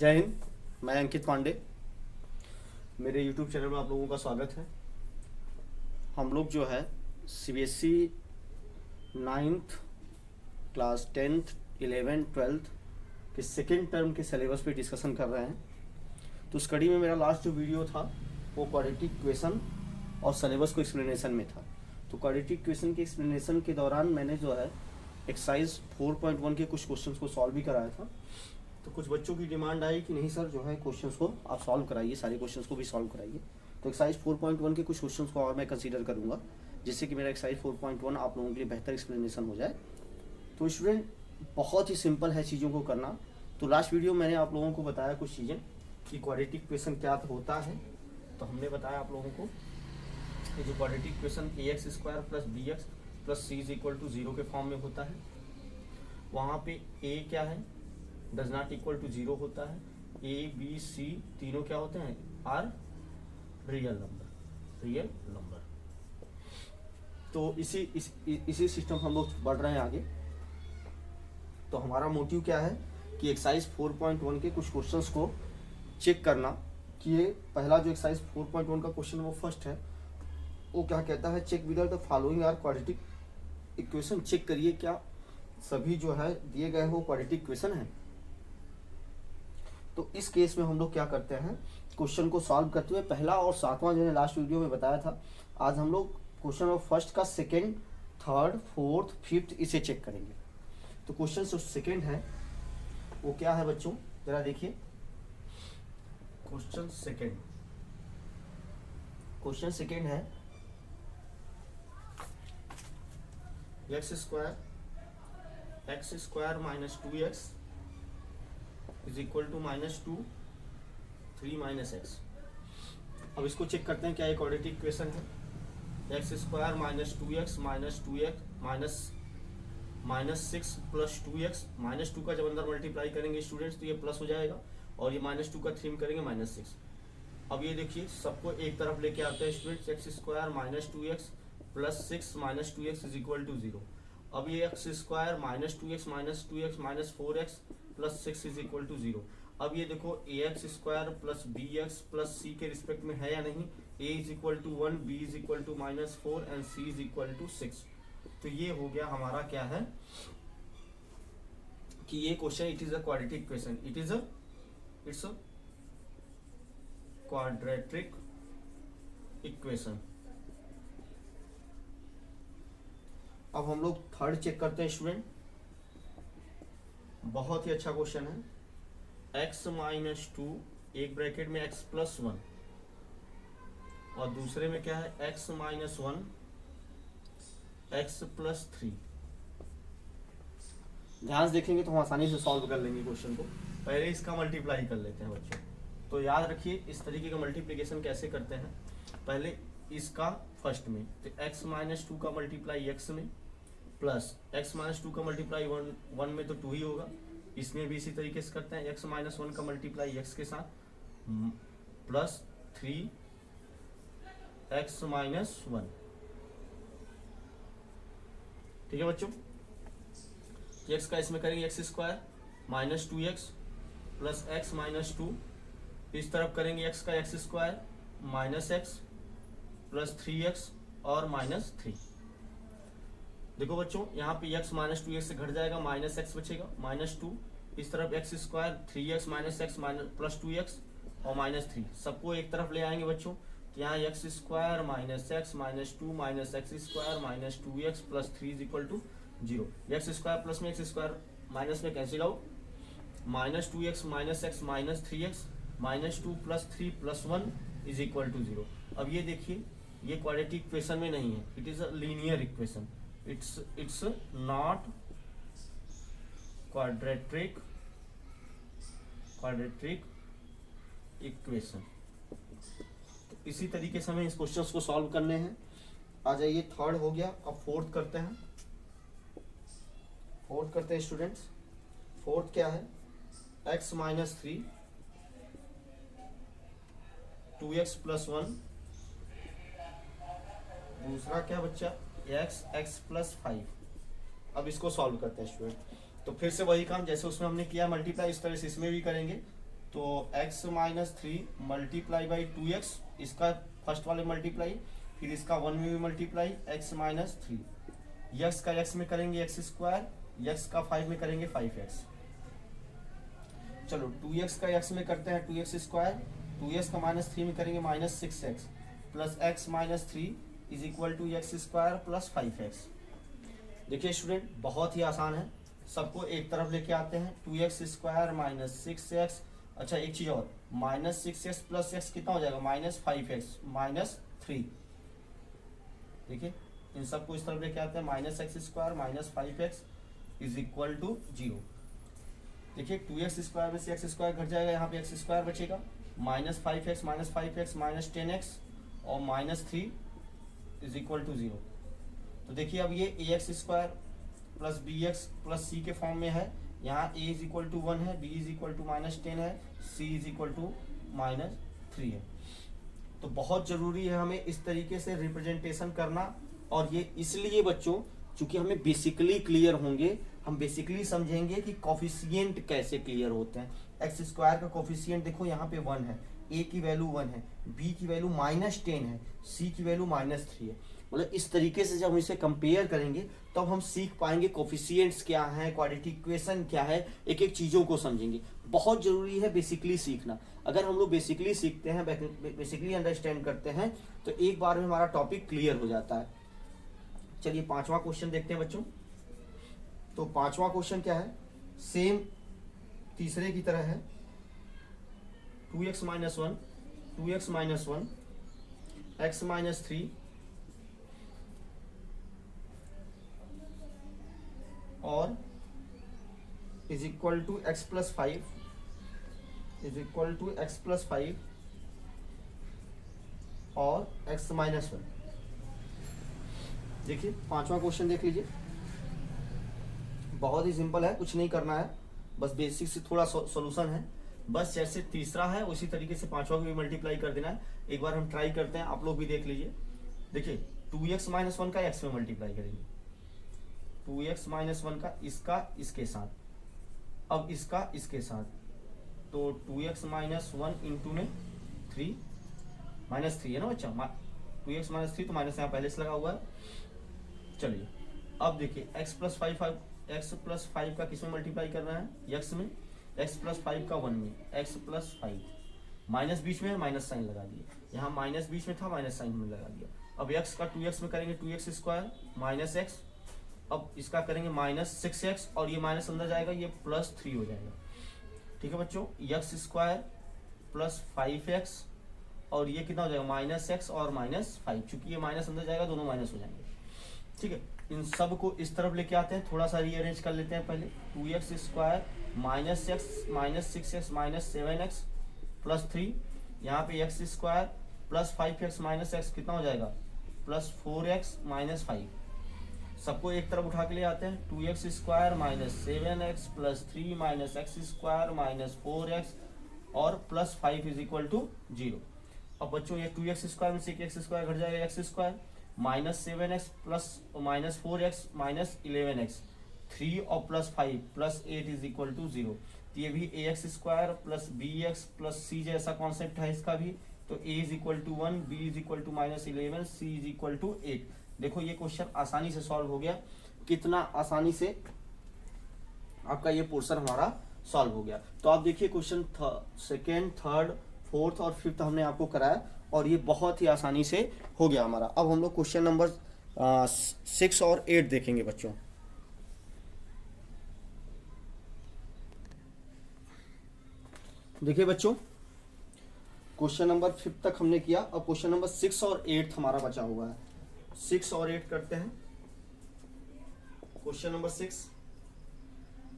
जय हिंद। मैं अंकित पांडे, मेरे यूट्यूब चैनल में आप लोगों का स्वागत है। हम लोग जो है CBSE 9th class 10th 11th 12th के सेकेंड टर्म के सिलेबस पे डिस्कशन कर रहे हैं। तो उस कड़ी में मेरा लास्ट जो वीडियो था वो क्वाड्रेटिक क्वेश्चन और सिलेबस को एक्सप्लेनेशन में था। तो क्वाड्रेटिक क्वेश्चन के एक्सप्लेनेशन के दौरान मैंने जो है एक्सरसाइज 4.1 के कुछ क्वेश्चंस को सॉल्व भी कराया था। तो कुछ बच्चों की डिमांड आई कि नहीं सर जो है क्वेश्चंस को आप सॉल्व कराइए, सारे क्वेश्चंस को भी सॉल्व कराइए। तो एक्सरसाइज 4.1 के कुछ क्वेश्चंस को और मैं कंसीडर करूंगा, जिससे कि मेरा एक्सरसाइज 4.1 आप लोगों के लिए बेहतर एक्सप्लेनेशन हो जाए। तो स्टूडेंट बहुत ही सिंपल है चीज़ों को करना। तो लास्ट वीडियो मैंने आप लोगों को बताया कुछ चीज़ें कि क्वाड्रेटिक क्वेश्चन क्या होता है। तो हमने बताया आप लोगों को कि जो quadratic question ax² + bx + c = 0 के फॉर्म में होता है, वहाँ पे a क्या है, डज नॉट इक्वल टू 0 होता है। a b c तीनों क्या होते हैं, आर रियल नंबर। तो इसी सिस्टम हम लोग बढ़ रहे हैं आगे। तो हमारा मोटिव क्या है कि एक्सरसाइज 4.1 के कुछ क्वेश्चंस को चेक करना कि ये पहला जो एक्सरसाइज 4.1 का क्वेश्चन वो फर्स्ट है, वो क्या कहता है, check whether the following are quadratic equation. Check करिए क्या सभी जो है दिए गए वो क्वाड्रेटिक इक्वेशन है। तो इस केस में हम लोग क्या करते हैं, क्वेश्चन को सॉल्व करते हुए पहला और सातवां जो है लास्ट वीडियो में बताया था, आज हम लोग क्वेश्चन नंबर फर्स्ट का सेकंड, थर्ड, फोर्थ, फिफ्थ इसे चेक करेंगे। तो क्वेश्चन जो सेकंड है वो क्या है बच्चों, जरा देखिए। क्वेश्चन सेकंड है x² - 2x = -2 3 - x। अब इसको चेक करते हैं क्या ये क्वाड्रेटिक इक्वेशन है। x² - 2x -6 + 2x, -2 का जब अंदर मल्टीप्लाई करेंगे स्टूडेंट्स तो ये प्लस हो जाएगा, और ये -2 का 3 करेंगे -6। अब ये देखिए सबको एक तरफ लेके आते हैं स्टूडेंट्स, x² - 2x + 6 - 2x = 0। अब ये x² - 2x - 4x + 6 = 0। अब ये देखो ax² + bx + c के रिस्पेक्ट में है या नहीं, a = 1, b = -4 एंड c = 6। तो ये हो गया हमारा क्या है कि ये question it is a quadratic question, it's a quadratic equation. अब हम लोग थर्ड चेक करते हैं स्टूडेंट, बहुत ही अच्छा क्वेश्चन है। x - 2 एक ब्रैकेट में x + 1 और दूसरे में क्या है x - 1 x + 3। ध्यान से देखेंगे तो हम आसानी से सॉल्व कर लेंगे क्वेश्चन को। पहले इसका मल्टीप्लाई कर लेते हैं बच्चों। तो याद रखिए इस तरीके का मल्टीप्लिकेशन कैसे करते हैं। पहले इसका फर्स्ट में तो x - 2 का मल्टीप्लाई x में प्लस x - 2 का मल्टीप्लाई 1 में तो 2 ही होगा। इसमें भी इसी तरीके से करते हैं, x - 1 का मल्टीप्लाई x के साथ प्लस 3x - 1। ठीक है बच्चों, x का इसमें करेंगे x² - 2x प्लस x - 2, इस तरफ करेंगे x का x² - x प्लस 3x और -3। देखो बच्चों यहाँ पे x - 2x से घट जाएगा, -x बचेगा, -2, इस तरफ x² 3x - x plus 2x और -3 सबको एक तरफ ले आएंगे बच्चों। तो यहाँ x² - x -2 -x² -2x plus 3 = 0। x² plus में x² माइनस में cancel out, -2x -x -3x -2 + 3 + 1 = 0। अब ये देखिए ये क्वाड्रेटिक इक्वेशन में नहीं है, it is a linear equation, it's not quadratic equation. तो इसी तरीके से हमें इस क्वेश्चन को सॉल्व करने हैं। आ जाइए, थर्ड हो गया, अब फोर्थ करते हैं। स्टूडेंट्स, फोर्थ क्या है, x - 3 2x + 1, दूसरा क्या बच्चा x + 5। अब इसको सॉल्व करते हैं स्टूडेंट। तो फिर से वही काम जैसे उसमें हमने किया मल्टीप्लाई, इस तरह से इसमें भी करेंगे। तो x minus 3 multiply by 2x, इसका फर्स्ट वाले मल्टीप्लाई, फिर इसका 1 में भी मल्टीप्लाई, x माइनस 3, यक्स का x में करेंगे x स्क्वायर, यक्स का 5 में करेंगे 5x। चलो 2x का x में करते हैं 2x स्क्वायर, 2x का माइनस 3 में करेंगे minus 6x, plus x minus 3 is equal to x square plus 5x। देखिए स्टूडेंट, बहुत ही आसान है, सबको एक तरफ लेके आते हैं, 2x स्क्वायर माइनस 6x, अच्छा एक चीज और, माइनस 6x प्लस x कितना हो जाएगा, माइनस 5x माइनस 3। देखिए इन सबको इस तरफ लेके आते हैं, minus x square minus 5x is equal to 0। देखिए 2x स्क्वायर में से x स्क्वायर घट जाएगा, यहाँ पे x स्क्वायर बचेगा, माइनस 5x माइनस 10x और माइनस 3 इज इक्वल टू 0। तो देखिए अब ये ax square plus bx plus c के फॉर्म में है, यहाँ a इज इक्वल टू 1 है, b is equal to minus 10 है, c is equal to minus 3 है। तो बहुत जरूरी है हमें इस तरीके से रिप्रेजेंटेशन करना, और ये इसलिए बच्चों चूंकि हमें बेसिकली क्लियर होंगे, हम बेसिकली समझेंगे कि कोफिशिएंट कैसे क्लियर होते हैं। एक्स स्क्वायर का कोफिशिएंट देखो यहाँ पे 1 है, a की वैल्यू 1 है, b की वैल्यू माइनस 10 है, c की वैल्यू माइनस 3 है। मतलब इस तरीके से जब हम इसे कंपेयर करेंगे तब हम सीख पाएंगे कोफिशिएंट्स क्या है, क्वाड्रेटिक इक्वेशन क्या है, एक एक चीज़ों को समझेंगे। बहुत जरूरी है बेसिकली सीखना। अगर हम लोग बेसिकली सीखते हैं, बेसिकली अंडरस्टैंड करते हैं, तो एक बार में हमारा टॉपिक क्लियर हो जाता है। चलिए 5वां क्वेश्चन देखते हैं बच्चों। तो 5वां क्वेश्चन क्या है, सेम तीसरे की तरह है, 2x minus 1, 2x minus 1, x minus 3 और is equal to x plus 5, is equal to x plus 5 और x माइनस 1। देखिए 5वां क्वेश्चन देख लीजिए, बहुत ही सिंपल है, कुछ नहीं करना है, बस बेसिक से थोड़ा सॉल्यूशन है। बस जैसे तीसरा है उसी तरीके से 5वां को भी मल्टीप्लाई कर देना है। एक बार हम ट्राई करते हैं, आप लोग भी देख लीजिए। देखिए 2x माइनस 1 का x में मल्टीप्लाई करेंगे, 2x माइनस 1 का इसका इसके साथ, अब इसका इसके साथ, तो 2x माइनस 1 इंटू में 3 माइनस 3 है ना बच्चा, 2x माइनस 3 तो माइनस यहाँ पहले से लगा हुआ है। चलिए अब देखिए x प्लस 5 का किस में मल्टीप्लाई करना है, x में, x प्लस 5 का 1 में, x प्लस 5, माइनस बीच में है माइनस साइन लगा दिए, यहाँ माइनस बीच में था माइनस साइन में लगा दिया। अब x का 2x में करेंगे 2x स्क्वायर माइनस x, अब इसका करेंगे माइनस 6x और ये माइनस अंदर जाएगा, ये प्लस 3 हो जाएगा। ठीक है बच्चों, x स्क्वायर प्लस 5x और ये कितना हो जाएगा, माइनस x और माइनस 5, चूंकि ये माइनस अंदर जाएगा दोनों माइनस हो जाएंगे। ठीक है, इन सब को इस तरफ लेके आते हैं, थोड़ा सा रीअरेंज कर लेते हैं पहले। 2x square minus x minus 6x minus 7x plus 3, यहाँ पे x square plus 5x minus x कितना हो जाएगा, प्लस 4x माइनस 5। सबको एक तरफ उठा के ले आते हैं, 2x square minus 7x plus 3 minus x square minus 4x और प्लस 5 इज इक्वल टू 0। अब बच्चों ये 2x स्क्वायर में से x स्क्वायर घट जाएगा, x square minus 7x plus minus 4x minus 11x, 3 और plus 5 plus 8 is equal to 0। तो ये भी ax square plus bx plus c जैसा कॉन्सेप्ट है इसका भी। तो a is equal to 1, b is equal to minus 11, c is equal to 8। देखो ये क्वेश्चन आसानी से सॉल्व हो गया, कितना आसानी से आपका ये पोर्शन हमारा सॉल्व हो गया। तो आप देखिए क्वेश्चन सेकेंड, थर्ड, फोर्थ और फिफ्थ हमने आपको कराया और ये बहुत ही आसानी से हो गया हमारा। अब हम लोग क्वेश्चन नंबर 6 और 8 देखेंगे बच्चों। देखिए बच्चों, क्वेश्चन नंबर 5 तक हमने किया, अब क्वेश्चन नंबर 6 और 8 हमारा बचा हुआ है। 6 और 8 करते हैं। Question number 6,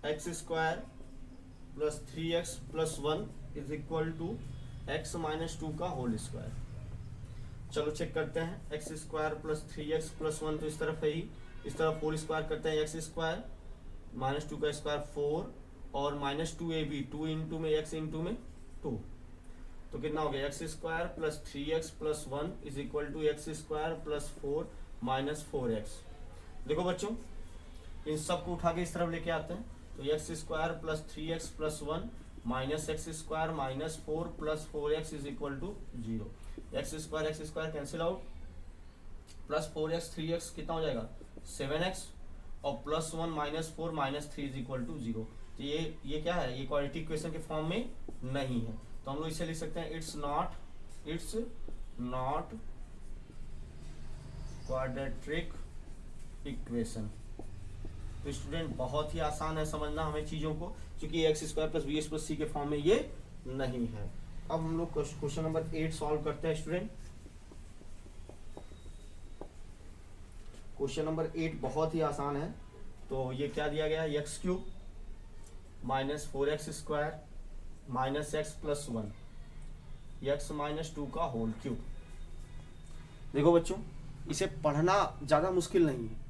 x square plus 3x plus 1 is equal to x minus 2 का होल स्क्वायर। चलो चेक करते हैं, x square plus 3x plus 1 तो इस तरफ है ही, इस तरफ होल स्क्वायर करते हैं, एक्स स्क्वायर माइनस 2 का स्क्वायर 4 और माइनस 2ab, 2 इंटू में x इंटू में 2, तो कितना हो गया, x square plus 3x plus 1 is equal to x square plus 4 minus 4x। देखो बच्चों, इन सब को उठा के इस तरफ लेके आते हैं, तो x square plus 3x plus 1 minus x square minus 4 plus 4x is equal to 0। X square cancel out, plus 4x 3x कितना हो जाएगा 7x, और plus 1 minus 4 minus 3 is equal to 0। तो ये क्या है, ये क्वाड्रेटिक इक्वेशन के फॉर्म में नहीं है, तो हम लोग इसे लिख सकते हैं इट्स नॉट क्वाड्रेटिक इक्वेशन। तो स्टूडेंट बहुत ही आसान है समझना हमें चीजों को, क्योंकि x square plus b x plus c के फॉर्म में ये नहीं है। अब हम लोग क्वेश्चन नंबर 8 सॉल्व करते हैं स्टूडेंट। क्वेश्चन नंबर 8 बहुत ही आसान है। तो ये क्या दिया गया है, x cube minus 4x square minus x plus 1 x minus 2 का होल क्यूब। देखो बच्चों, इसे पढ़ना ज़्यादा मुश्किल नहीं है,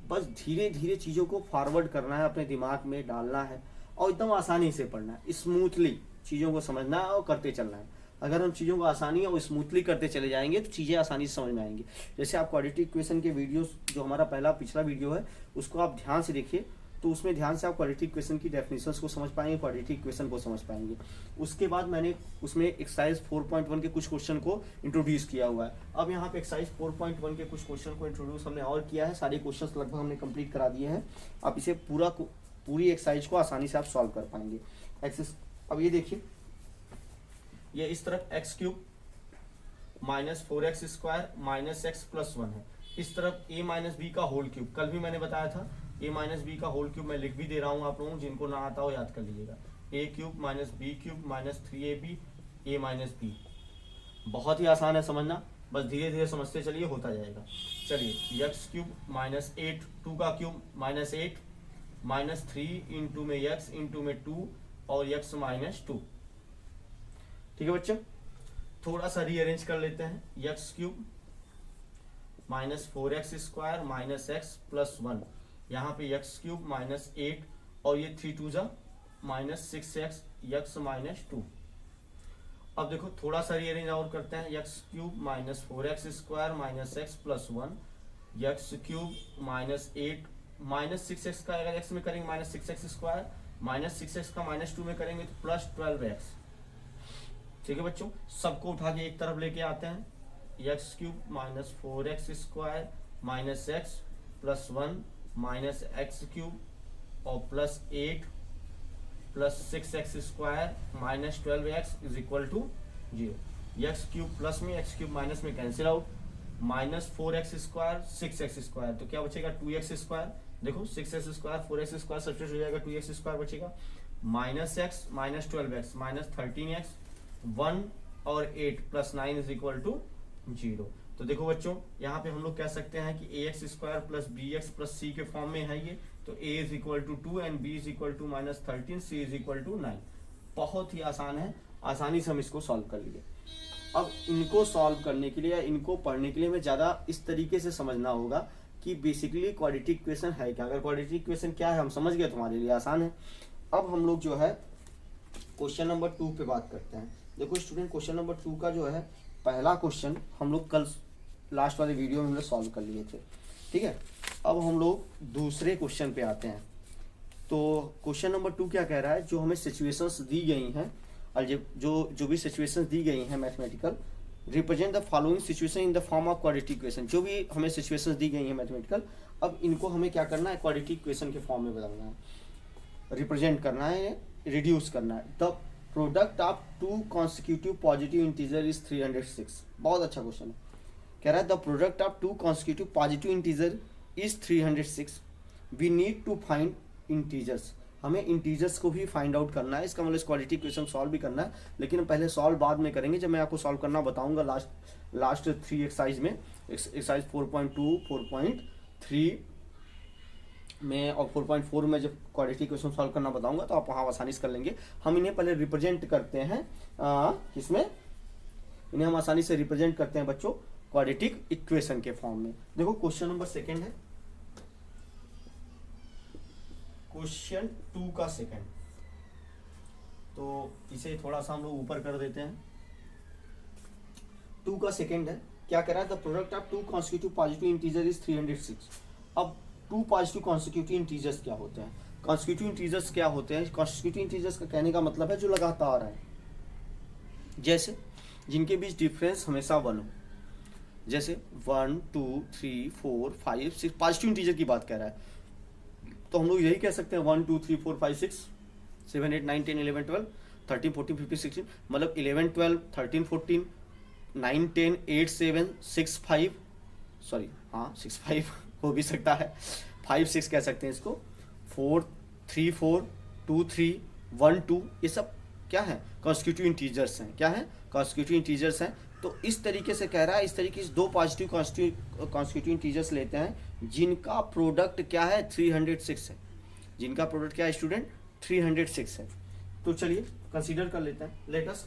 बस धीरे धीरे चीज़ों को फॉरवर्ड करना है, अपने दिमाग में डालना है और एकदम आसानी से पढ़ना है, स्मूथली चीज़ों को समझना है और करते चलना है। अगर हम चीज़ों को आसानी और स्मूथली करते चले जाएंगे तो चीज़ें आसानी से समझ में आएंगी। जैसे आप क्वाड्रेटिक इक्वेशन के वीडियोस, जो हमारा पिछला वीडियो है, उसको आप ध्यान से देखिए, तो उसमें ध्यान से आप क्वाड्रेटिक इक्वेशन की डेफिनेशंस को समझ पाएंगे, क्वाड्रेटिक इक्वेशन को समझ पाएंगे। उसके बाद मैंने उसमें एक्सरसाइज 4.1 के कुछ क्वेश्चन को इंट्रोड्यूस किया हुआ है। अब यहाँ पे एक्सरसाइज 4.1 के कुछ क्वेश्चन को इंट्रोड्यूस हमने और किया है, सारे क्वेश्चंस लगभग हमने कंप्लीट करा दिए हैं। आप इसे पूरी एक्सरसाइज को आसानी से आप सॉल्व कर पाएंगे। अब ये देखिए, ये इस तरफ x cube minus 4x square minus x plus 1 है, इस तरफ a माइनस बी का होल क्यूब। कल भी मैंने बताया था a माइनस बी का होल क्यूब, मैं लिख भी दे रहा हूँ आप लोगों, जिनको ना आता हो याद कर लीजिएगा। a cube minus b cube minus 3ab a minus b. बहुत ही आसान है समझना, बस धीरे धीरे समझते चलिए, होता जाएगा। चलिए, एक्स क्यूब माइनस 8 2 का क्यूब माइनस 8 माइनस 3 इंटू में x इंटू में 2 और x माइनस 2। ठीक है बच्चों, थोड़ा सा रीअरेंज कर लेते हैं। X cube minus 4x square minus x plus 1, यहाँ पे एक्स क्यूब माइनस 8 और ये 3 2 जा माइनस 6x एक्स माइनस 2। अब देखो थोड़ा सा रीअरेंज और करते हैं। X cube minus 4x square minus x plus 1 x cube minus 8 minus 6x का अगर x में करेंगे minus 6x square minus 6x का माइनस 2 में करेंगे तो प्लस 12x। ठीक है बच्चों, सबको उठा के एक तरफ लेके आते हैं। X cube minus 4x square minus x plus 1 minus x cube और plus 8 plus 6x square minus 12x is equal to 0। X cube plus में एक्स क्यूब माइनस में cancel out, minus 4x square 6x square, तो क्या बचेगा 2x square. देखो 6x square 4x square substitute हो जाएगा, 2x square बचेगा, minus x minus 12x minus 13x 1 और 8 प्लस 9 इज इक्वल टू 0। तो देखो बच्चों, यहाँ पे हम लोग कह सकते हैं कि ax square plus bx plus c के फॉर्म में है ये, तो a is equal to 2 and b is equal to minus 13, c is equal to 9। बहुत ही आसान है, आसानी से हम इसको सॉल्व कर लिए। अब इनको सॉल्व करने के लिए या इनको पढ़ने के लिए हमें ज़्यादा इस तरीके से समझना होगा कि बेसिकली क्वाड्रेटिक इक्वेशन है क्या। अगर क्वाड्रेटिक इक्वेशन क्या है हम समझ गए तो हमारे लिए आसान है। अब हम लोग जो है क्वेश्चन नंबर 2 पे बात करते हैं। देखो स्टूडेंट, क्वेश्चन नंबर 2 का जो है पहला क्वेश्चन हम लोग कल लास्ट वाले वीडियो में हम लोग सॉल्व कर लिए थे। ठीक है, अब हम लोग दूसरे क्वेश्चन पे आते हैं। तो क्वेश्चन नंबर 2 क्या कह रहा है, जो हमें सिचुएशंस दी गई हैं और जो भी सिचुएशंस दी गई हैं mathematical, represent the following situation in the form of quadratic equation. जो भी हमें सिचुएशंस दी गई हैं मैथमेटिकल, अब इनको हमें क्या करना है, क्वाड्रेटिक इक्वेशन के फॉर्म में बदलना है, रिप्रेजेंट करना है, रिड्यूस करना है। The product of 2 consecutive positive integer is 306। बहुत अच्छा क्वेश्चन है, कह रहा है the product of 2 consecutive positive integer is 306। We need to find integers. हमें इंटीजर्स को भी फाइंड आउट करना है, इसका मतलब इस क्वाड्रेटिक इक्वेशन सॉल्व भी करना है, लेकिन हम पहले सॉल्व बाद में करेंगे जब मैं आपको सॉल्व करना बताऊंगा लास्ट 3 एक्सरसाइज में, एक्सरसाइज 4.2 4.3 में और 4.4 में जब क्वाड्रेटिक इक्वेशन सॉल्व करना बताऊंगा तो आप वहाँ आसानी से कर लेंगे। हम इन्हें पहले रिप्रेजेंट करते हैं इसमें, इन्हें हम आसानी से रिप्रेजेंट करते हैं बच्चों क्वाड्रेटिक इक्वेशन के फॉर्म में। देखो क्वेश्चन नंबर 2 है, क्वेश्चन 2 का सेकंड, तो इसे थोड़ा सा हम लोग ऊपर कर देते हैं। 2 का सेकंड है, क्या कह रहा है, the product of 2 consecutive positive integer is 306। अब 2 पॉजिटिव कॉन्सिक्यूटिव इंटीजर्स क्या होते हैं, कॉन्स्टिट्यूटिव इंटीजर्स क्या होते हैं? कॉन्स्टिट्यूटिव इंटीजर्स का कहने का मतलब है जो लगातार है, जैसे जिनके बीच डिफरेंस हमेशा 1 हो, जैसे 1 2 3 4 5 6, पॉजिटिव इंटीजर की बात कर रहा है तो हम लोग यही कह सकते हैं 1 2 3 4 5 6 7 8 9 10 11 12 13 14 15 16, मतलब 11 12 13 14 9 10 8 7 6 5, सॉरी हाँ 6 5 हो भी सकता है, 5 6 कह सकते हैं इसको, 4 3 4 2 3 1 2, ये सब क्या है? कॉन्स्टिट्यूटिव इंटीजर्स हैं। क्या है? कॉन्स्टिट्यूटिव इंटीजर्स हैं। तो इस तरीके से कह रहा है, इस तरीके से 2 पॉजिटिव कॉन्स्टिट्यूटिव इंटीजर्स लेते हैं जिनका प्रोडक्ट क्या है? 306 है। जिनका प्रोडक्ट क्या है स्टूडेंट? 306 है। तो चलिए कंसीडर कर लेते हैं। Let us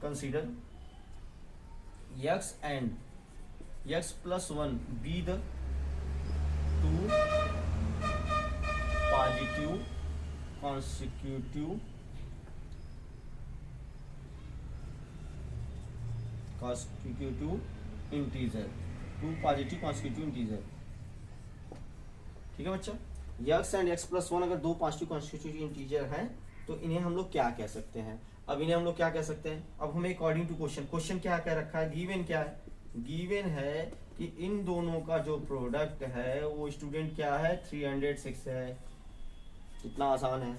consider x and x plus 1 be the 2 positive constitutive integer, 2 positive constitutive integer. ठीक है बच्चा, x एंड x प्लस 1 अगर 2 पॉजिटिव कॉन्स्टिट्यूटिव इंटीजर हैं तो इन्हें हम लोग क्या कह सकते हैं? अब इन्हें हम लोग क्या कह सकते हैं? अब हमें अकॉर्डिंग टू क्वेश्चन क्या कह रखा है? गिवन क्या है? गिवन है कि इन दोनों का जो प्रोडक्ट है वो स्टूडेंट क्या है? 306 है। कितना आसान है।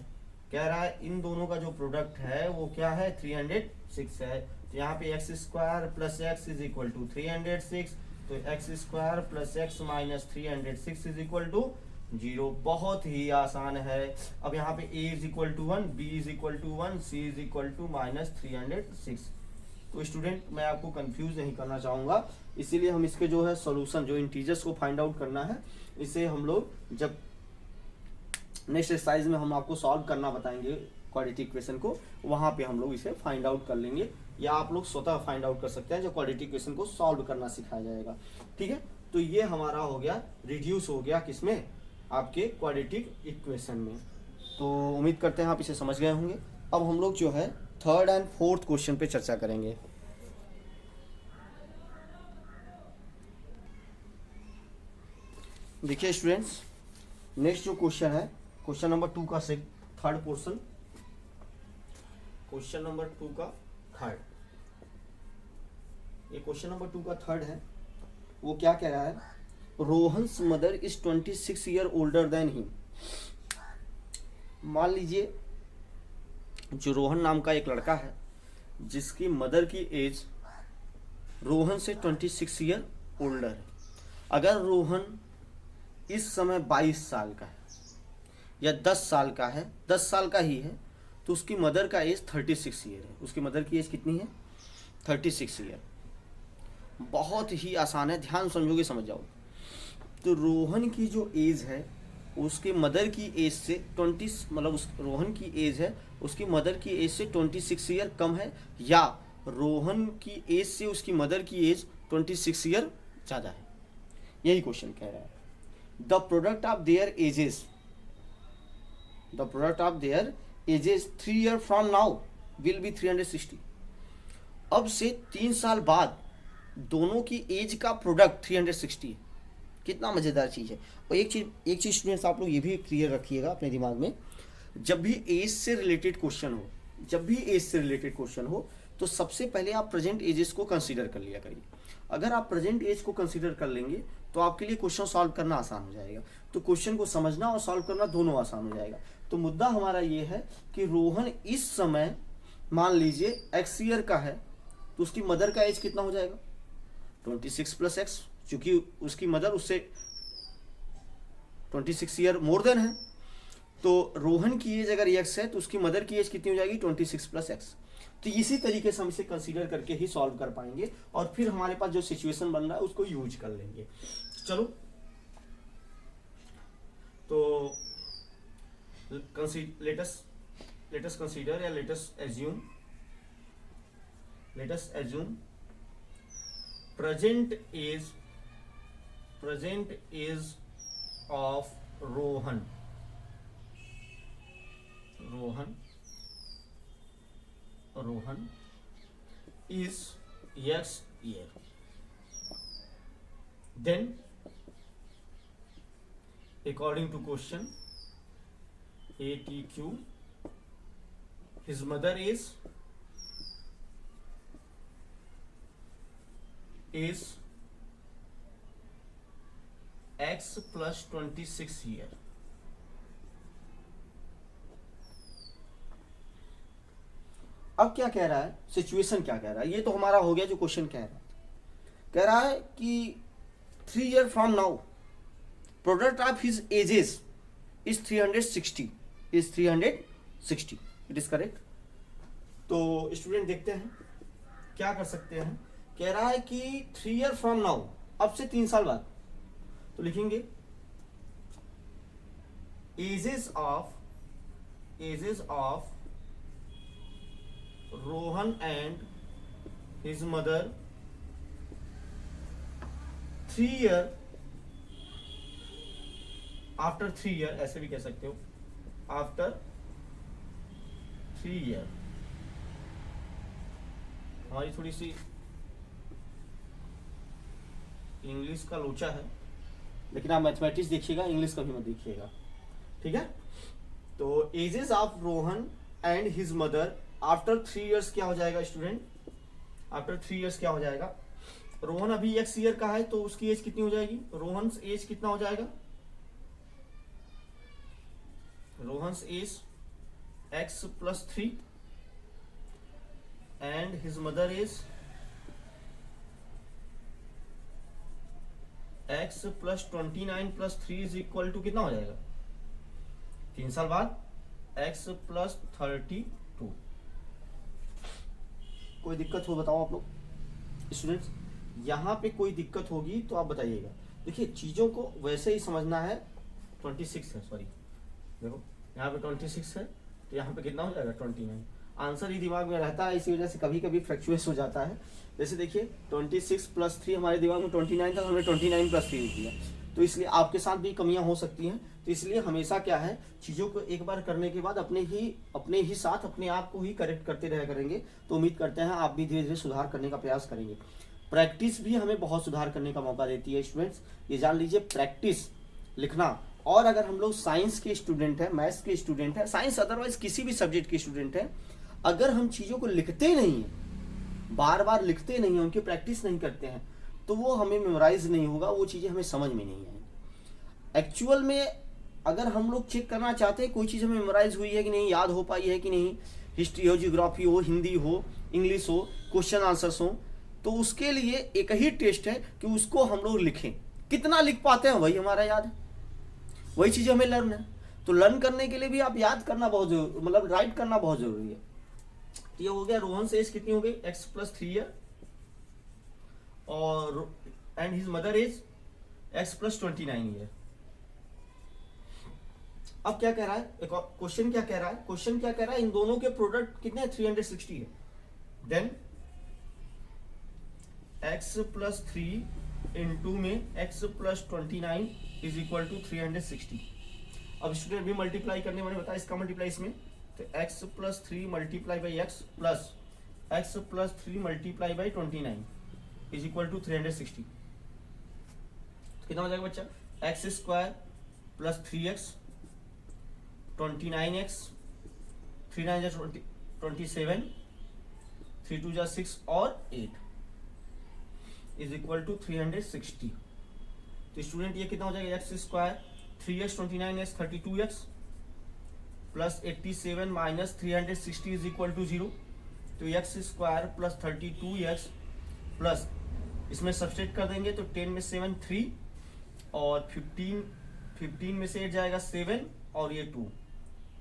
कह रहा है इन दोनों का जो प्रोडक्ट है वो क्या है? 306 है। तो यहाँ पे x square plus x is equal to 306, तो x square plus x minus 306 is equal to 0। बहुत ही आसान है। अब यहाँ पे a is equal to 1, b is equal to 1, c is equal to minus 306। तो स्टूडेंट मैं आपको कंफ्यूज नहीं करना चाहूंगा, इसीलिए हम इसके जो है सॉल्यूशन, जो इंटीजर्स को फाइंड आउट करना है, इसे हम लोग जब नेक्स्ट एक्सरसाइज में हम आपको सॉल्व करना बताएंगे क्वाड्रेटिक इक्वेशन को, वहां पे हम लोग इसे फाइंड आउट कर लेंगे, या आप लोग स्वतः फाइंड आउट कर सकते हैं जब क्वाड्रेटिक इक्वेशन को सॉल्व करना सिखाया जाएगा। ठीक है, तो ये हमारा हो गया, रिड्यूस हो गया किसमें? आपके क्वाड्रेटिक इक्वेशन में। तो उम्मीद करते हैं आप इसे समझ गए होंगे। अब हम लोग जो है 3rd एंड 4th क्वेश्चन पे चर्चा करेंगे। देखिए स्टूडेंट्स, नेक्स्ट जो क्वेश्चन है क्वेश्चन नंबर 2 का 3rd पोर्शन, क्वेश्चन नंबर 2 का 3rd, ये क्वेश्चन नंबर 2 का 3rd है। वो क्या कह रहा है? Rohan's mother is 26 year older than him. मान लीजिए जो रोहन नाम का एक लड़का है जिसकी मदर की एज रोहन से 26 ईयर ओल्डर है। अगर रोहन इस समय 22 साल का है या 10 साल का है, 10 साल का ही है, तो उसकी मदर का एज 36 ईयर है। उसकी मदर की एज कितनी है? 36 ईयर। बहुत ही आसान है, ध्यान समझोगे समझ जाओ। तो रोहन की जो एज है उसके मदर की एज से 20, मतलब रोहन की एज है उसकी मदर की एज से 26 ईयर कम है, या रोहन की एज से उसकी मदर की एज 26 ईयर ज़्यादा है। यही क्वेश्चन कह रहा है। The product of their edges 3 year from now will be 360। अब से 3 साल बाद दोनों की एज का प्रोडक्ट 360 है। कितना मजेदार चीज है। और एक चीज स्टूडेंट्स आप लोग ये भी क्लियर रखिएगा अपने दिमाग में, जब भी एज से रिलेटेड क्वेश्चन हो तो सबसे पहले आप प्रेजेंट एजेस को कंसीडर कर लिया करिए। अगर आप प्रेजेंट एज को कंसीडर कर लेंगे तो आपके लिए क्वेश्चन सॉल्व करना आसान हो जाएगा। तो क्वेश्चन को समझना और सॉल्व करना दोनों आसान हो जाएगा। तो मुद्दा हमारा ये है कि रोहन इस समय मान लीजिए x ईयर का है, तो उसकी मदर का एज कितना हो जाएगा? 26 प्लस एक्स, चूंकि उसकी मदर उससे 26 ईयर मोर देन है, तो रोहन की एज अगर x है तो उसकी मदर की एज कितनी हो जाएगी? 26 प्लस एक्स। तो इसी तरीके से हम इसे कंसीडर करके ही सॉल्व कर पाएंगे, और फिर हमारे पास जो सिचुएशन बन रहा है उसको यूज कर लेंगे। चलो, तो let us consider या let us assume present age of Rohan is x year, then according to question ATQ, his mother is x plus 26 year. अब क्या कह रहा है, सिचुएशन क्या कह रहा है, ये तो हमारा हो गया जो क्वेश्चन कह रहा है कि 3 year from now product of his ages is 360. It is correct. तो स्टूडेंट देखते हैं क्या कर सकते हैं। कह रहा है कि 3 year from now, अब से 3 साल बाद, तो लिखेंगे ages of Rohan and his mother 3 year after 3 year, ऐसे भी कह सकते हो, आफ्टर 3 year। हमारी थोड़ी सी इंग्लिश का लोचा है, लेकिन आप मैथमेटिक्स देखिएगा, इंग्लिश का भी मत देखिएगा, ठीक है। तो ages of Rohan and his mother after 3 years क्या हो जाएगा स्टूडेंट, आफ्टर 3 years क्या हो जाएगा। रोहन अभी x ईयर का है, तो उसकी एज कितनी हो जाएगी, रोहन एज कितना हो जाएगा, Rohan age x plus 3 and his mother is x plus 29 plus 3 is equal to कितना हो जाएगा, 3 साल बाद x plus 32। कोई दिक्कत हो बताओ आप लोग स्टूडेंट्स, यहाँ पे कोई दिक्कत होगी तो आप बताइएगा। देखिए चीज़ों को वैसे ही समझना है। 26 है, सॉरी, देखो यहाँ पे 26 है, तो यहाँ पे कितना हो जाएगा 29। आंसर ही दिमाग में रहता है, इसी वजह से कभी कभी फ्लक्चुएट हो जाता है। जैसे देखिए 26 + 3 हमारे दिमाग में 29 था, हमने 29 + 3 लिख दिया, तो इसलिए आपके साथ भी कमियां हो सकती हैं। तो इसलिए हमेशा क्या है, चीज़ों को एक बार करने के बाद अपने ही साथ अपने आप को ही करेक्ट करते रहा करेंगे। तो उम्मीद करते हैं आप भी धीरे धीरे सुधार करने का प्रयास करेंगे। प्रैक्टिस भी हमें बहुत सुधार करने का मौका देती है स्टूडेंट्स, ये जान लीजिए। प्रैक्टिस लिखना, और अगर हम लोग साइंस के स्टूडेंट हैं, मैथ्स के स्टूडेंट हैं, साइंस अदरवाइज किसी भी सब्जेक्ट के स्टूडेंट हैं, अगर हम चीज़ों को लिखते नहीं हैं, बार बार लिखते नहीं हैं, उनकी प्रैक्टिस नहीं करते हैं, तो वो हमें मेमोराइज नहीं होगा, वो चीज़ें हमें समझ में नहीं आएंगी। एक्चुअल में अगर हम लोग चेक करना चाहते हैं कोई चीज़ हमें मेमोराइज हुई है कि नहीं, याद हो पाई है कि नहीं, हिस्ट्री हो, जियोग्राफी हो, हिंदी हो, इंग्लिश हो, क्वेश्चन आंसर्स हो, तो उसके लिए एक ही टेस्ट है कि उसको हम लोग लिखें। कितना लिख पाते हैं वही हमारा याद है, वही चीज़ हमें लर्न है। तो लर्न करने के लिए भी आप याद करना बहुत जरूरी, मतलब राइट करना बहुत जरूरी है। तो ये हो गया, रोहन से एज कितनी हो गई, x + 3 ईयर, और and his mother is x + 29 year. अब क्या कह रहा है, एक क्वेश्चन क्या कह रहा है, क्वेश्चन क्या कह रहा है, इन दोनों के प्रोडक्ट कितने 360 है। देन x + 3 इंटू में x + 29 इज इक्वल टू 360। अब स्टूडेंट भी मल्टीप्लाई करने वाले बताया, इसका मल्टीप्लाई इसमें, तो x + 3 multiply by x plus x + 3 multiply by 29 is equal to 360। कितना हो जाएगा बच्चा, x² + 3x 29x 3 9 27 3 2 6 और 8 इज इक्वल टू 360। तो स्टूडेंट ये कितना हो जाएगा, x² 3x 29x 32x plus 87 minus 360 is equal to 0। तो x² + 32x प्लस इसमें सब्सट्रैक्ट कर देंगे, तो 10 में 7 3 और 15 में से 8 जाएगा 7 और ये 2,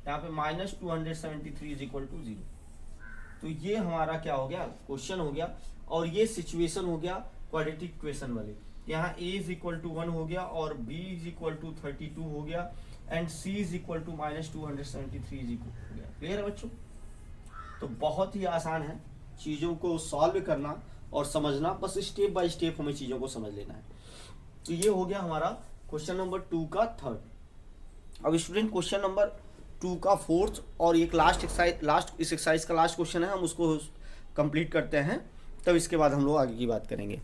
यहाँ पे -273 इज इक्वल टू 0। तो ये हमारा क्या हो गया, क्वेश्चन हो गया, और ये सिचुएशन हो गया क्वाड्रेटिक इक्वेशन वाले। यहाँ a इज इक्वल टू 1 हो गया और b इज इक्वल टू 32 हो गया and c is equal to -273 is equal हो गया। क्लियर है बच्चों। तो बहुत ही आसान है चीज़ों को सॉल्व करना और समझना, बस स्टेप बाय स्टेप हमें चीज़ों को समझ लेना है। तो ये हो गया हमारा क्वेश्चन नंबर 2 का 3rd। अब स्टूडेंट क्वेश्चन नंबर 2 का 4th और एक लास्ट इस एक्सरसाइज का लास्ट क्वेश्चन है, हम उसको कंप्लीट करते हैं, तब इसके बाद हम लोग आगे की बात करेंगे।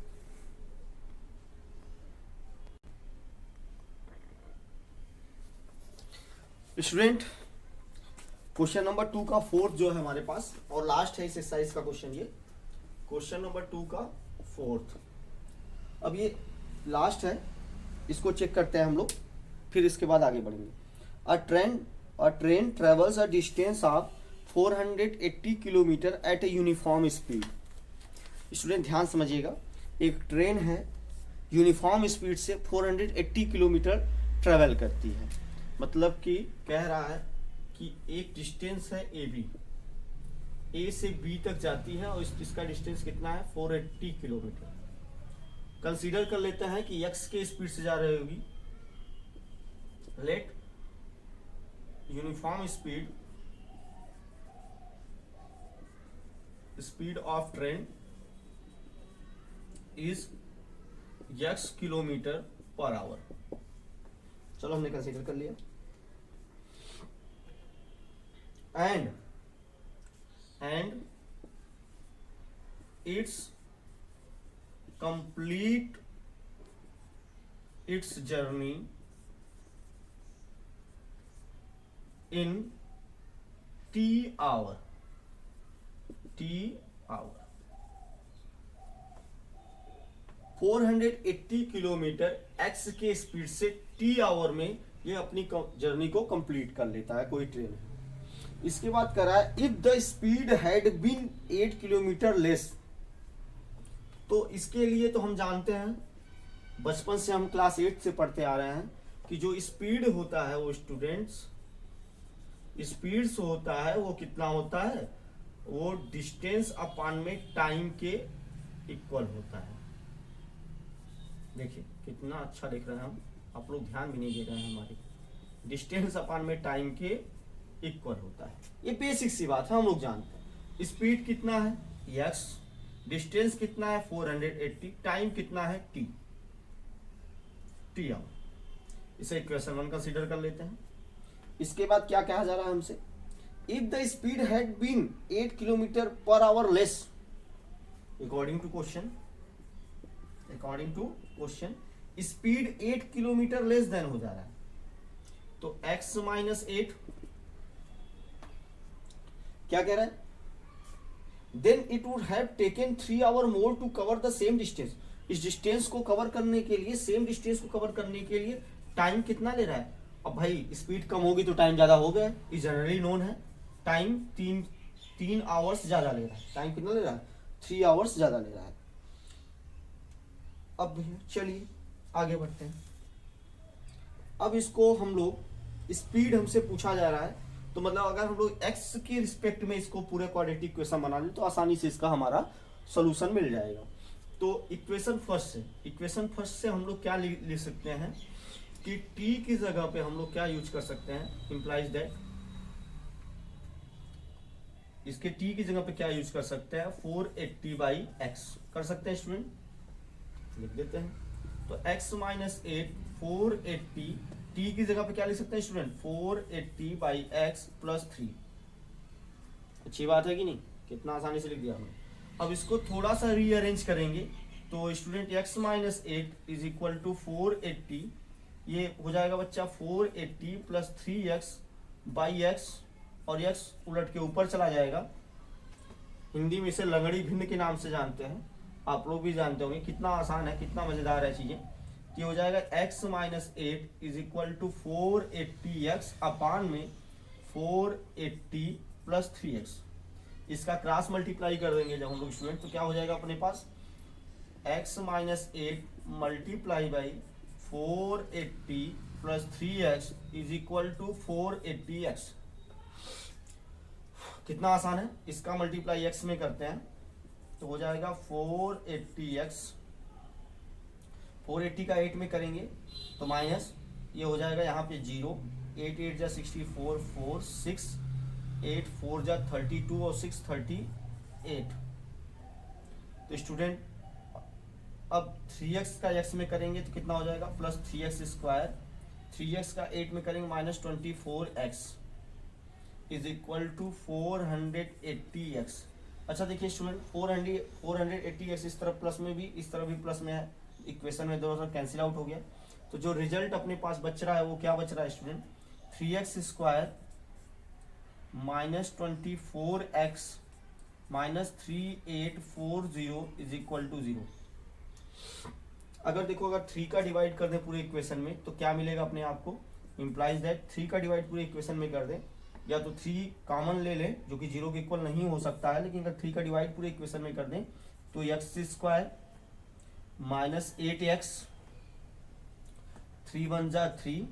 स्टूडेंट क्वेश्चन नंबर 2 का फोर्थ जो है हमारे पास और लास्ट है इस एक्सरसाइज का क्वेश्चन, ये क्वेश्चन नंबर 2 का फोर्थ। अब ये लास्ट है, इसको चेक करते हैं हम लोग, फिर इसके बाद आगे बढ़ेंगे। A train travels a distance of 480 kilometre at a uniform speed. Student ध्यान समझिएगा, एक ट्रेन है यूनिफॉर्म स्पीड से 480 किलोमीटर ट्रेवल करती है, मतलब कि कह रहा है कि एक डिस्टेंस है ए बी, ए से बी तक जाती है और इसका डिस्टेंस कितना है 480 किलोमीटर। कंसीडर कर लेते हैं कि एक्स के स्पीड से जा रही होगी। Let uniform speed of train is x kilometre per hour. चलो हमने कंसीडर कर लिया। And its complete its journey in t hour. 480 kilometre x के स्पीड से t आवर में ये अपनी जर्नी को कंप्लीट कर लेता है कोई ट्रेन है। इसके बाद करा है if the speed had been 8 kilometre less. तो इसके लिए तो हम जानते हैं, बचपन से हम क्लास 8 से पढ़ते आ रहे हैं कि जो स्पीड होता है वो स्टूडेंट्स स्पीड से होता है वो कितना होता है, वो डिस्टेंस अपॉन में टाइम के इक्वल होता है। देखिए कितना अच्छा लिख रहे हैं हम, आप लोग ध्यान भी नहीं दे रहे हैं हमारी। डिस्टेंस अपॉन में टाइम के इक्वल होता है, ये बेसिक सी बात है, हम लोग जानते हैं। स्पीड कितना है x, डिस्टेंस कितना है 480, टाइम कितना है t आवर। इसे इक्वेशन 1 कंसीडर कर लेते हैं। इसके बाद क्या कहा जा रहा है हमसे, if the speed had been 8 kilometre per hour less, according to question speed 8 kilometre less then हो जा रहा है, तो x माइनस 8 क्या कह रहा है, then it would have taken 3 hour more to cover the same distance. इस डिस्टेंस को कवर करने के लिए, सेम डिस्टेंस को कवर करने के लिए टाइम कितना ले रहा है। अब भाई स्पीड कम होगी तो टाइम ज्यादा हो गया, ये जनरली नोन है। टाइम 3 आवर्स ज्यादा ले रहा है। टाइम कितना ले रहा है 3 आवर्स ज्यादा ले रहा है। अब भैया चलिए आगे बढ़ते हैं। अब इसको हम लोग स्पीड हमसे पूछा जा रहा है, तो मतलब अगर हम लोग x के रिस्पेक्ट में इसको पूरे क्वाड्रेटिक इक्वेशन बना लें तो आसानी से इसका हमारा सॉल्यूशन मिल जाएगा। तो इक्वेशन फर्स्ट से हम लोग क्या लिख सकते हैं कि t की जगह पे हम लोग क्या यूज कर सकते हैं, इंप्लाइज दैट इसके t की जगह पे क्या यूज कर सकते हैं 480 बाई x कर सकते हैं स्टूडेंट, लिख देते हैं। तो x माइनस 8 480, t की जगह पे क्या लिख सकते हैं स्टूडेंट 480 बाई x प्लस 3। अच्छी बात है कि नहीं, कितना आसानी से लिख दिया हमने। अब इसको थोड़ा सा रीअरेंज करेंगे तो student x minus 8 is equal to 480, ये हो जाएगा बच्चा 480 प्लस 3x बाई x, और x उलट के ऊपर चला जाएगा। हिंदी में इसे लगड़ी भिन्न के नाम से जानते हैं, आप लोग भी जानते होंगे। कितना आसान है, कितना मजेदार है चीजें। कि हो जाएगा x minus 8 is equal to 480x अपान में 480 प्लस 3x। इसका क्रॉस मल्टीप्लाई कर देंगे जब हम लोग स्टूडेंट, तो क्या हो जाएगा अपने पास x minus 8 multiply by 480 plus 3x is equal to 480x। कितना आसान है, इसका मल्टीप्लाई x में करते हैं तो हो जाएगा 480x, 480 का 8 में करेंगे तो माइनस, ये हो जाएगा यहाँ पे 0, 8 8 जा 64, 4 6 8 4 जा 32 और 6 38। तो स्टूडेंट अब 3x का x में करेंगे तो कितना हो जाएगा प्लस 3x स्क्वायर, 3x का 8 में करेंगे minus 24x is equal to 480x। अच्छा देखिए स्टूडेंट 480x इस तरफ प्लस में भी, इस तरफ भी प्लस में है, इक्वेशन में दोनों कैंसिल आउट हो गया। तो जो रिजल्ट अपने पास बच रहा है वो क्या बच रहा है student 3x² -24x -3840 is equal to 0। अगर देखो, अगर 3 का डिवाइड कर दें पूरे इक्वेशन में तो क्या मिलेगा अपने आप को, इम्प्लाइज दैट 3 का डिवाइड पूरे इक्वेशन में कर दें, या तो 3 कॉमन ले लें जो कि 0 के इक्वल नहीं हो सकता है, लेकिन अगर 3 का डिवाइड पूरे इक्वेशन में कर दें तो x² -8x 3 1 जा 3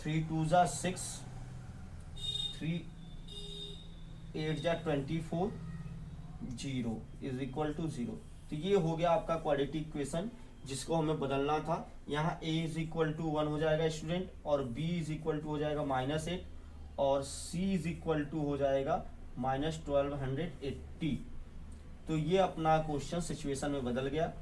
3 2 जा 6 3 8 जा 24 0 इज इक्वल टू 0। तो ये हो गया आपका क्वाड्रेटिक इक्वेशन जिसको हमें बदलना था। यहाँ a इज इक्वल टू 1 हो जाएगा स्टूडेंट, और b इज इक्वल टू हो जाएगा -8, और c इज इक्वल टू हो जाएगा -1280। तो ये अपना क्वेश्चन सिचुएशन में बदल गया।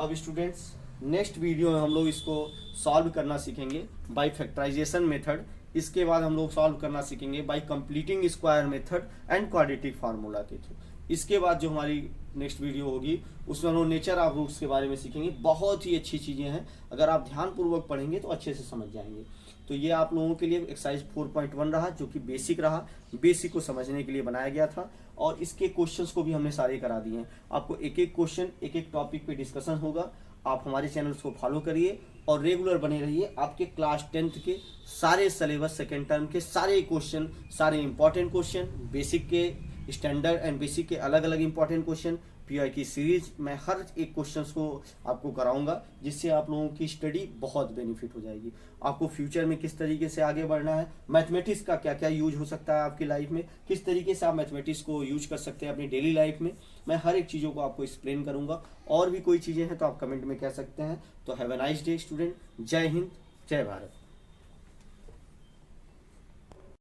अब स्टूडेंट्स नेक्स्ट वीडियो में हम लोग इसको सॉल्व करना सीखेंगे बाय फैक्टराइजेशन मेथड। इसके बाद हम लोग सॉल्व करना सीखेंगे bye completing square method and quadratic formula के थ्रू। इसके बाद जो हमारी नेक्स्ट वीडियो होगी उसमें हम लोग नेचर ऑफ रूट्स के बारे में सीखेंगे। बहुत ही अच्छी चीज़ें हैं, अगर आप ध्यानपूर्वक पढ़ेंगे तो अच्छे से समझ जाएंगे। तो ये आप लोगों के लिए एक्सरसाइज 4.1 रहा, जो कि बेसिक रहा, बेसिक को समझने के लिए बनाया गया था, और इसके क्वेश्चंस को भी हमने सारे करा दिए हैं। आपको एक एक क्वेश्चन एक एक टॉपिक पे डिस्कशन होगा। आप हमारे चैनल्स को फॉलो करिए और रेगुलर बने रहिए। आपके क्लास 10th के सारे सिलेबस सेकेंड टर्म के सारे क्वेश्चन, सारे इंपॉर्टेंट क्वेश्चन, बेसिक के, स्टैंडर्ड एंड बेसिक के अलग अलग इंपॉर्टेंट क्वेश्चन, पीआई की सीरीज, मैं हर एक क्वेश्चंस को आपको कराऊंगा, जिससे आप लोगों की स्टडी बहुत बेनिफिट हो जाएगी। आपको फ्यूचर में किस तरीके से आगे बढ़ना है, मैथमेटिक्स का क्या क्या यूज हो सकता है आपकी लाइफ में, किस तरीके से आप मैथमेटिक्स को यूज कर सकते हैं अपनी डेली लाइफ में, मैं हर एक चीज़ों को आपको एक्सप्लेन करूंगा। और भी कोई चीज़ें हैं तो आप कमेंट में कह सकते हैं। तो have a nice day student. जय हिंद, जय भारत।